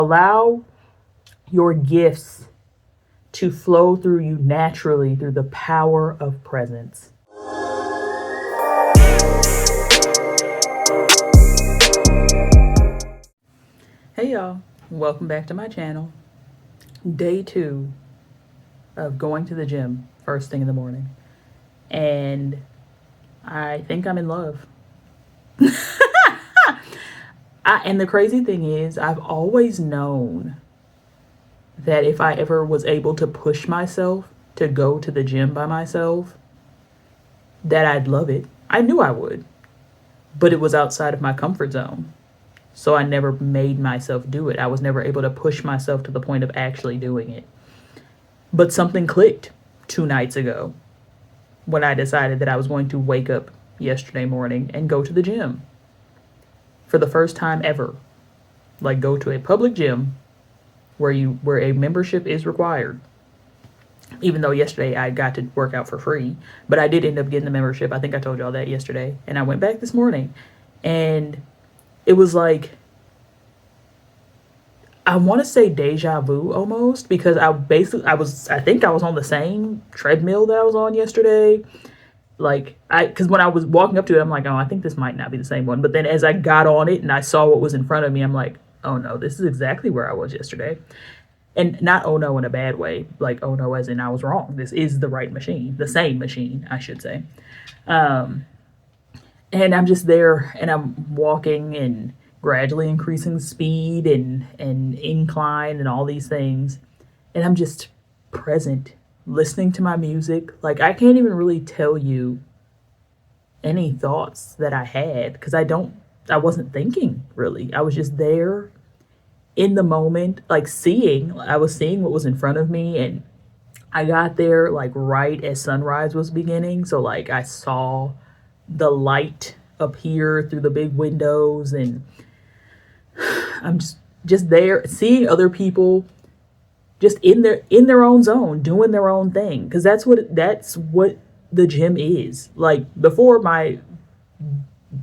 Allow your gifts to flow through you naturally through the power of presence. Hey y'all, welcome back to my channel. Day 2 of going to the gym first thing in the morning. And I think I'm in love. And the crazy thing is, I've always known that if I ever was able to push myself to go to the gym by myself, that I'd love it. I knew I would, but it was outside of my comfort zone. So I never made myself do it. I was never able to push myself to the point of actually doing it. But something clicked 2 nights ago when I decided that I was going to wake up yesterday morning and go to the gym for the first time ever. Like, go to a public gym where a membership is required. Even though yesterday I got to work out for free, but I did end up getting the membership. I think I told y'all that yesterday. And I went back this morning, and it was like, I want to say deja vu almost, because I think I was on the same treadmill that I was on yesterday. Because when I was walking up to it, I'm like, oh, I think this might not be the same one. But then as I got on it and I saw what was in front of me, I'm like, oh no, this is exactly where I was yesterday. And not oh no in a bad way, like oh no as in I was wrong. This is the right machine, the same machine, I should say. And I'm just there, and I'm walking and gradually increasing speed and incline and all these things. And I'm just present, listening to my music. Like, I can't even really tell you any thoughts that I had, because I wasn't thinking really. I was just there in the moment, like I was seeing what was in front of me. And I got there like right as sunrise was beginning. So like I saw the light appear through the big windows, and I'm just there seeing other people just in their own zone, doing their own thing. Because that's what the gym is. Like, before, my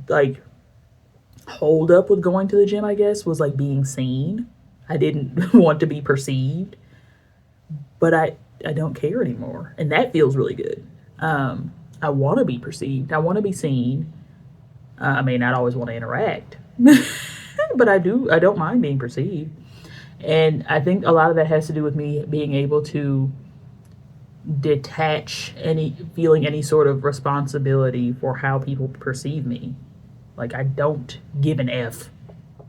like hold up with going to the gym, I guess, was like being seen. I didn't want to be perceived, but I don't care anymore, and that feels really good. I want to be perceived. I want to be seen. I may not always want to interact, but I don't mind being perceived. And I think a lot of that has to do with me being able to detach feeling any sort of responsibility for how people perceive me. Like, I don't give an F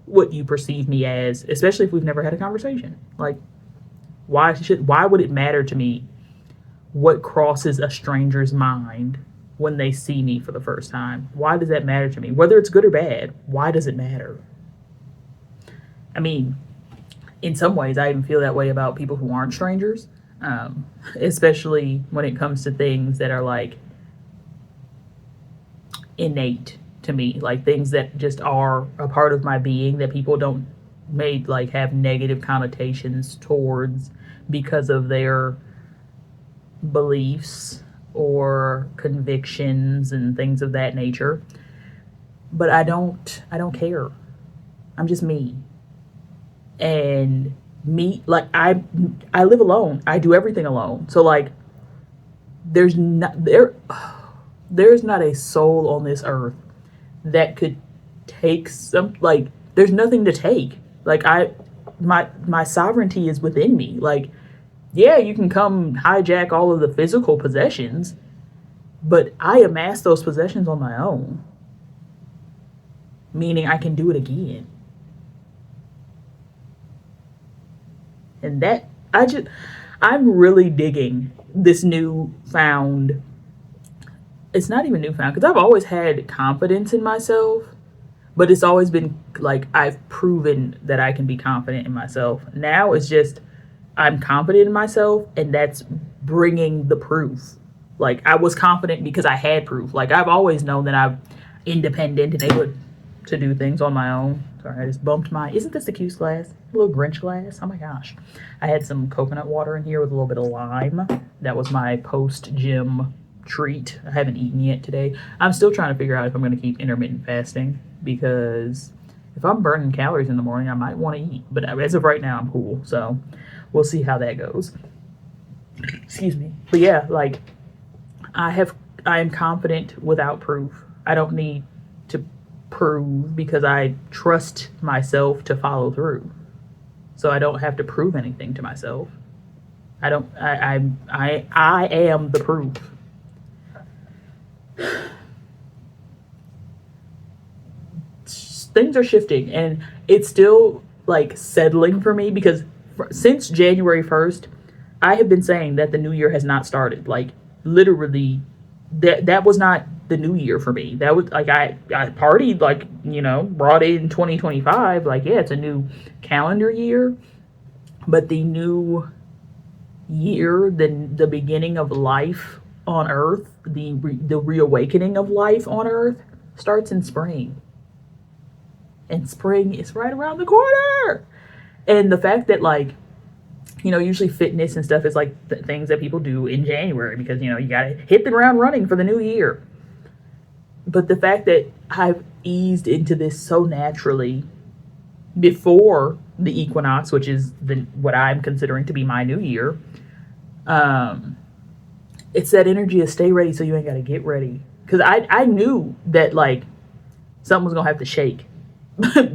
what you perceive me as, especially if we've never had a conversation. Like, why would it matter to me what crosses a stranger's mind when they see me for the first time? Why does that matter to me? Whether it's good or bad, why does it matter? I mean, in some ways, I even feel that way about people who aren't strangers, especially when it comes to things that are like innate to me, like things that just are a part of my being that people don't have negative connotations towards because of their beliefs or convictions and things of that nature. But I don't care. I'm just me. And me, like, I live alone. I do everything alone. So like, there's not a soul on this earth that could take there's nothing to take. Like, my sovereignty is within me. Like, yeah, you can come hijack all of the physical possessions, but I amassed those possessions on my own. Meaning I can do it again. And that, I'm really digging this newfound, it's not even newfound, because I've always had confidence in myself, but it's always been like, I've proven that I can be confident in myself. Now it's just, I'm confident in myself, and that's bringing the proof. Like, I was confident because I had proof. Like, I've always known that I'm independent and able to do things on my own. Sorry, I just bumped isn't this a cute glass? A little Grinch glass? Oh my gosh. I had some coconut water in here with a little bit of lime. That was my post-gym treat. I haven't eaten yet today. I'm still trying to figure out if I'm going to keep intermittent fasting, because If I'm burning calories in the morning, I might want to eat. But as of right now, I'm cool. So we'll see how that goes. Excuse me. But yeah, like I am confident without proof. I don't need to prove because I trust myself to follow through. So I don't have to prove anything to myself. I don't I am the proof. Things are shifting and it's still like settling for me because since January 1st, I have been saying that the new year has not started. Like literally that was not the new year for me. That was like I partied, like, you know, brought in 2025, like yeah, it's a new calendar year, but the new year, the beginning of life on earth, the reawakening of life on earth starts in spring. And spring is right around the corner. And the fact that, like, you know, usually fitness and stuff is like things that people do in January because, you know, you got to hit the ground running for the new year. But the fact that I've eased into this so naturally before the equinox, which is what I'm considering to be my new year, it's that energy of stay ready so you ain't got to get ready. Because I knew that, like, something was going to have to shake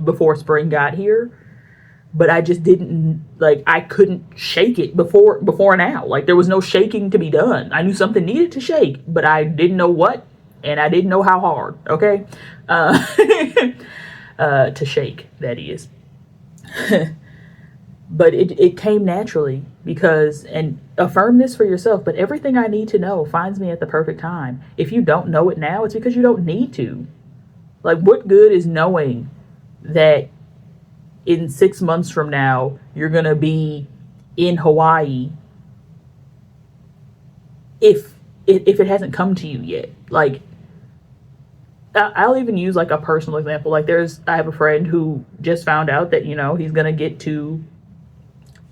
before spring got here, but I just didn't, like, I couldn't shake it before now. Like, there was no shaking to be done. I knew something needed to shake, but I didn't know what, and I didn't know how hard. Okay. To shake, that is. But it came naturally because, and affirm this for yourself, but everything I need to know finds me at the perfect time. If you don't know it now, it's because you don't need to. Like, what good is knowing that in 6 months from now you're gonna be in Hawaii if it hasn't come to you yet? Like, I'll even use like a personal example. Like, I have a friend who just found out that, you know, he's gonna get to,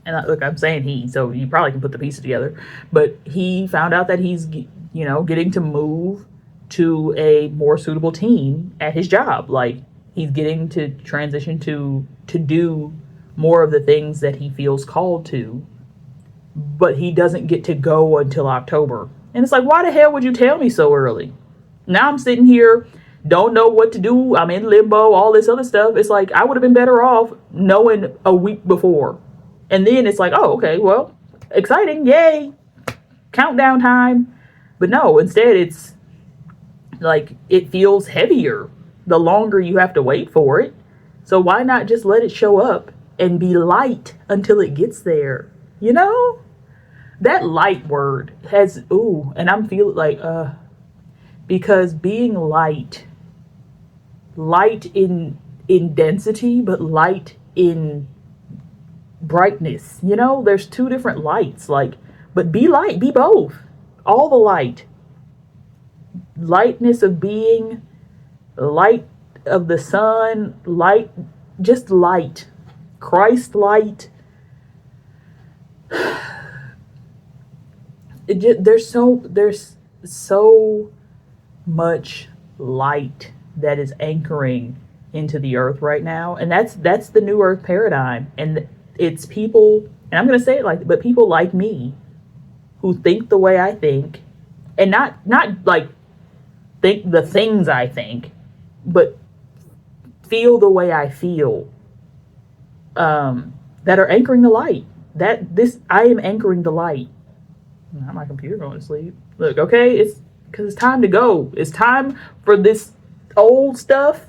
and look, I'm saying he, so you probably can put the pieces together, but he found out that he's, you know, getting to move to a more suitable team at his job. Like, he's getting to transition to do more of the things that he feels called to, but he doesn't get to go until October. And it's like, why the hell would you tell me so early? Now I'm sitting here, don't know what to do. I'm in limbo, all this other stuff. It's like, I would have been better off knowing a week before. And then it's like, oh, okay, well, exciting, yay, countdown time. But no, instead it's like, it feels heavier the longer you have to wait for it. So why not just let it show up and be light until it gets there? You know? That light word has, ooh, and I'm feeling like, because being light in density, but light in brightness, you know, there's two different lights. Like, but be light, be both, all the lightness of being, light of the sun, light, just light, Christ light. There's so much light that is anchoring into the earth right now, and that's the new earth paradigm. And it's people, and I'm going to say it like, but people like me who think the way I think, and not like think the things I think, but feel the way I feel, that are anchoring the light. I am anchoring the light. Not my computer going to sleep. Look, okay, it's because it's time to go. It's time for this old stuff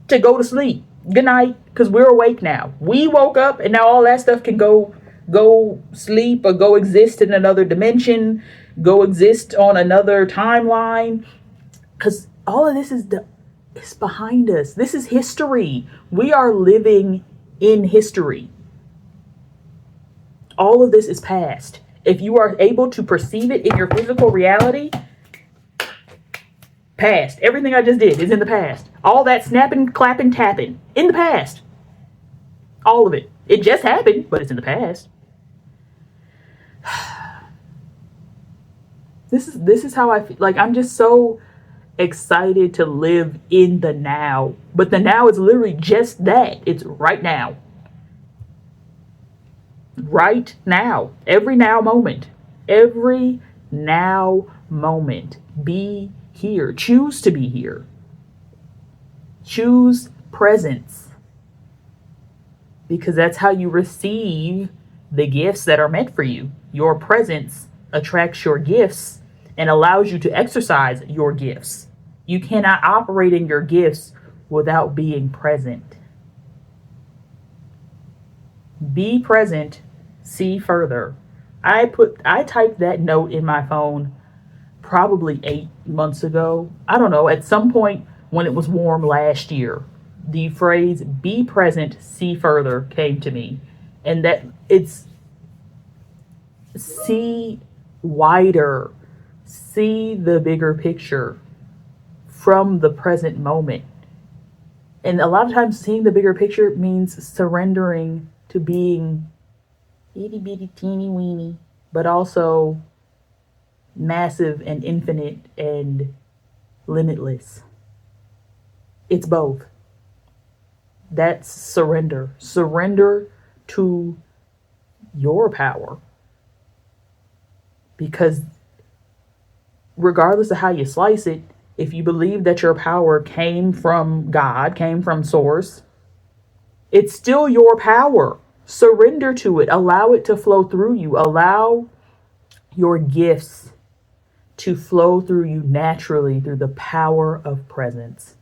to go to sleep. Good night, because we're awake now. We woke up, and now all that stuff can go sleep or go exist in another dimension, go exist on another timeline, because all of this is behind us. This is history. We are living in history. All of this is past. If you are able to perceive it in your physical reality, past. Everything I just did is in the past. All that snapping, clapping, tapping, in the past. All of it. It just happened, but it's in the past. This is how I feel. Like, I'm just so excited to live in the now. But the now is literally just that. It's right now. Right now. Every now moment. Every now moment. Be here. Choose to be here. Choose presence. Because that's how you receive the gifts that are meant for you. Your presence attracts your gifts and allows you to exercise your gifts. You cannot operate in your gifts without being present. Be present, see further. I typed that note in my phone probably 8 months ago. I don't know, at some point when it was warm last year. The phrase be present, see further came to me. And that it's see wider, see the bigger picture from the present moment. And a lot of times seeing the bigger picture means surrendering to being itty bitty teeny weeny, but also massive and infinite and limitless. It's both. That's surrender. Surrender to your power. Because regardless of how you slice it, if you believe that your power came from God, came from source, it's still your power. Surrender to it. Allow it to flow through you. Allow your gifts to flow through you naturally through the power of presence.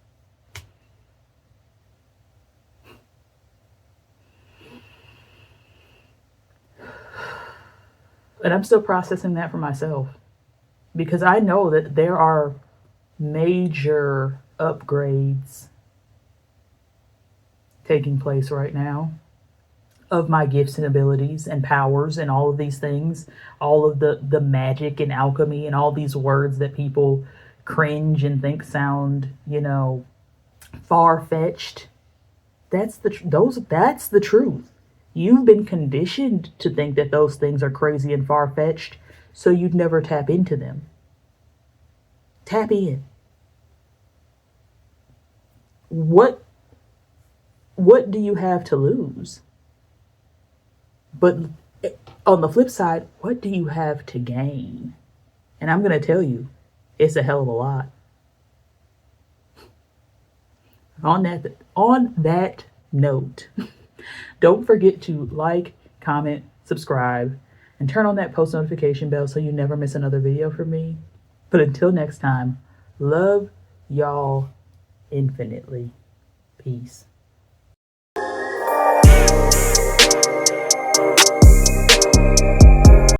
And I'm still processing that for myself because I know that there are major upgrades taking place right now of my gifts and abilities and powers and all of these things, all of the magic and alchemy and all these words that people cringe and think sound, far-fetched. That's the truth. You've been conditioned to think that those things are crazy and far-fetched, so you'd never tap into them. Tap in. What do you have to lose? But on the flip side, what do you have to gain? And I'm going to tell you, it's a hell of a lot. On that note, don't forget to like, comment, subscribe, and turn on that post notification bell so you never miss another video from me. But until next time, love y'all infinitely. Peace.